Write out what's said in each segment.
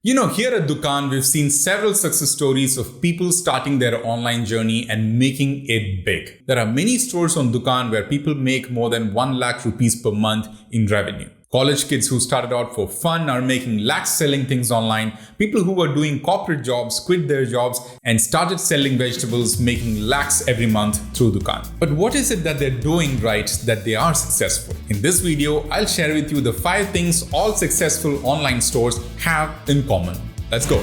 Here at Dukaan, we've seen several success stories of people starting their online journey and making it big. There are many stores on Dukaan where people make more than 1 lakh rupees per month in revenue. College kids who started out for fun are making lakhs selling things online. People who were doing corporate jobs quit their jobs and started selling vegetables, making lakhs every month through Dukaan. But what is it that they're doing right that they are successful? In this video, I'll share with you the 5 things all successful online stores have in common. Let's go.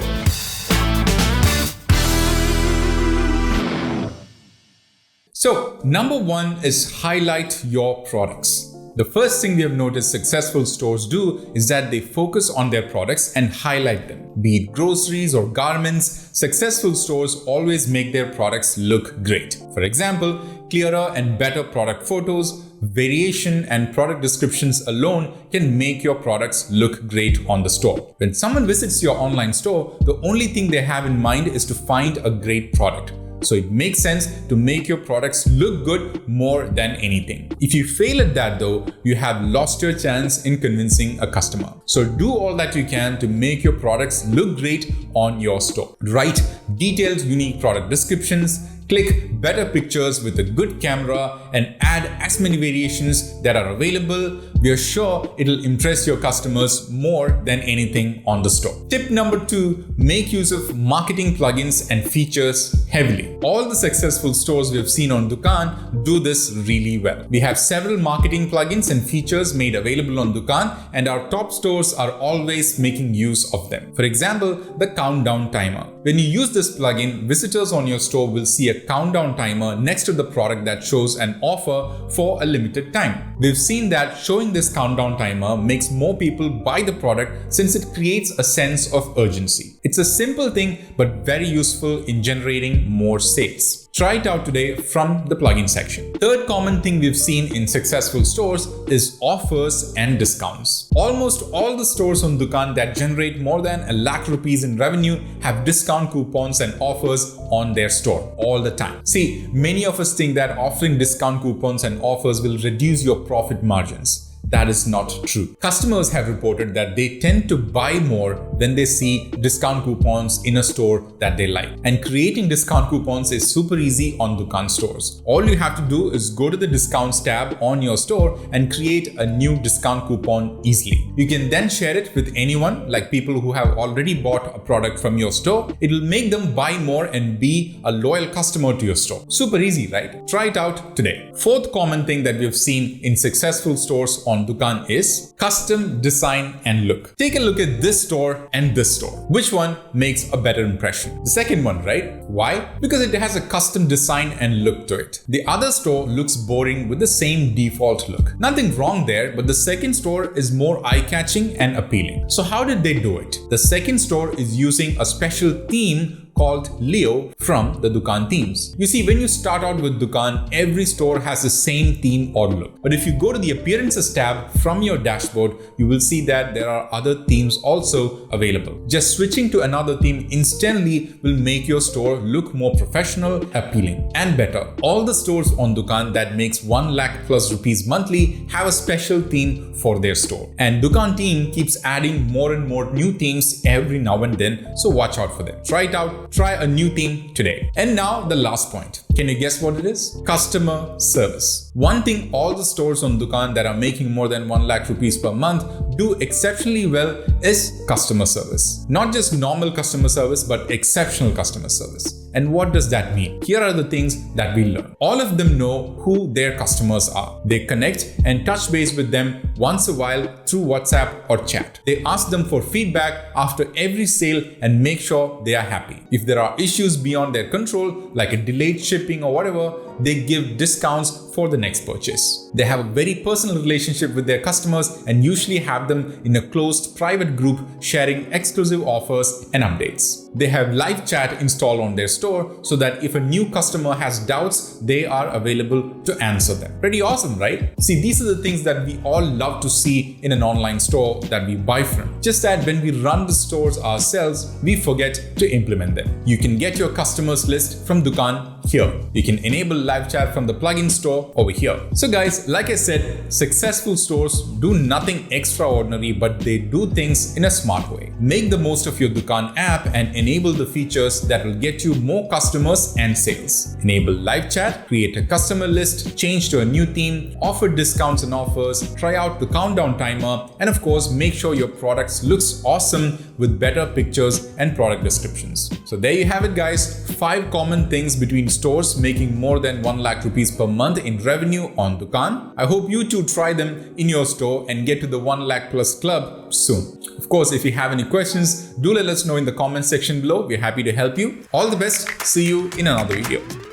So, number 1 is highlight your products. The first thing we have noticed successful stores do is that they focus on their products and highlight them. Be it groceries or garments, successful stores always make their products look great. For example, clearer and better product photos, variation and product descriptions alone can make your products look great on the store. When someone visits your online store, the only thing they have in mind is to find a great product. So it makes sense to make your products look good more than anything. If you fail at that though, you have lost your chance in convincing a customer. So do all that you can to make your products look great on your store. Write detailed, unique product descriptions, click better pictures with a good camera, and add as many variations that are available. We are sure it'll impress your customers more than anything on the store. Tip number 2, make use of marketing plugins and features heavily. All the successful stores we've seen on Dukaan do this really well. We have several marketing plugins and features made available on Dukaan, and our top stores are always making use of them. For example, the countdown timer. When you use this plugin, visitors on your store will see a countdown timer next to the product that shows an offer for a limited time. We've seen that showing this countdown timer makes more people buy the product since it creates a sense of urgency. It's a simple thing but very useful in generating more sales. Try it out today from the plugin section. Third common thing we've seen in successful stores is offers and discounts. Almost all the stores on Dukaan that generate more than 1 lakh rupees in revenue have discount coupons and offers on their store all the time. See, many of us think that offering discount coupons and offers will reduce your profit margins. That is not true. Customers have reported that they tend to buy more when they see discount coupons in a store that they like. And creating discount coupons is super easy on Dukaan stores. All you have to do is go to the discounts tab on your store and create a new discount coupon easily. You can then share it with anyone, like people who have already bought a product from your store. It will make them buy more and be a loyal customer to your store. Super easy, right? Try it out today. Fourth common thing that we've seen in successful stores on Dukaan is custom design and look. Take a look at this store and this store. Which one makes a better impression? The second one, right? Why? Because it has a custom design and look to it. The other store looks boring with the same default look. Nothing wrong there, but the second store is more eye-catching and appealing. So how did they do it? The second store is using a special theme called Leo from the Dukaan themes. You see, when you start out with Dukaan, every store has the same theme or look. But if you go to the appearances tab from your dashboard, you will see that there are other themes also available. Just switching to another theme instantly will make your store look more professional, appealing, and better. All the stores on Dukaan that makes 1 lakh plus rupees monthly have a special theme for their store. And Dukaan team keeps adding more and more new themes every now and then, so watch out for them. Try it out. Try a new theme today. And now the last point. Can you guess what it is? Customer service. One thing all the stores on Dukaan that are making more than 1 lakh rupees per month do exceptionally well is customer service. Not just normal customer service, but exceptional customer service. And what does that mean? Here are the things that we learn. All of them know who their customers are. They connect and touch base with them once a while through WhatsApp or chat. They ask them for feedback after every sale and make sure they are happy. If there are issues beyond their control, like a delayed shipping or whatever, they give discounts for the next purchase. They have a very personal relationship with their customers and usually have them in a closed private group sharing exclusive offers and updates. They have live chat installed on their store so that if a new customer has doubts, they are available to answer them. Pretty awesome, right? See, these are the things that we all love to see in an online store that we buy from. Just that when we run the stores ourselves, we forget to implement them. You can get your customers list from Dukaan here. You can enable live chat from the plugin store over here. So guys, like I said, successful stores do nothing extraordinary, but they do things in a smart way. Make the most of your Dukaan app and enable the features that will get you more customers and sales. Enable live chat, create a customer list, change to a new theme, offer discounts and offers, try out the countdown timer, and of course, make sure your products looks awesome with better pictures and product descriptions. So there you have it guys, 5 common things between stores making more than 1 lakh rupees per month in revenue on Dukaan. I hope you too try them in your store and get to the 1 lakh plus club soon. Of course, if you have any questions, do let us know in the comment section below. We're happy to help you. All the best. See you in another video.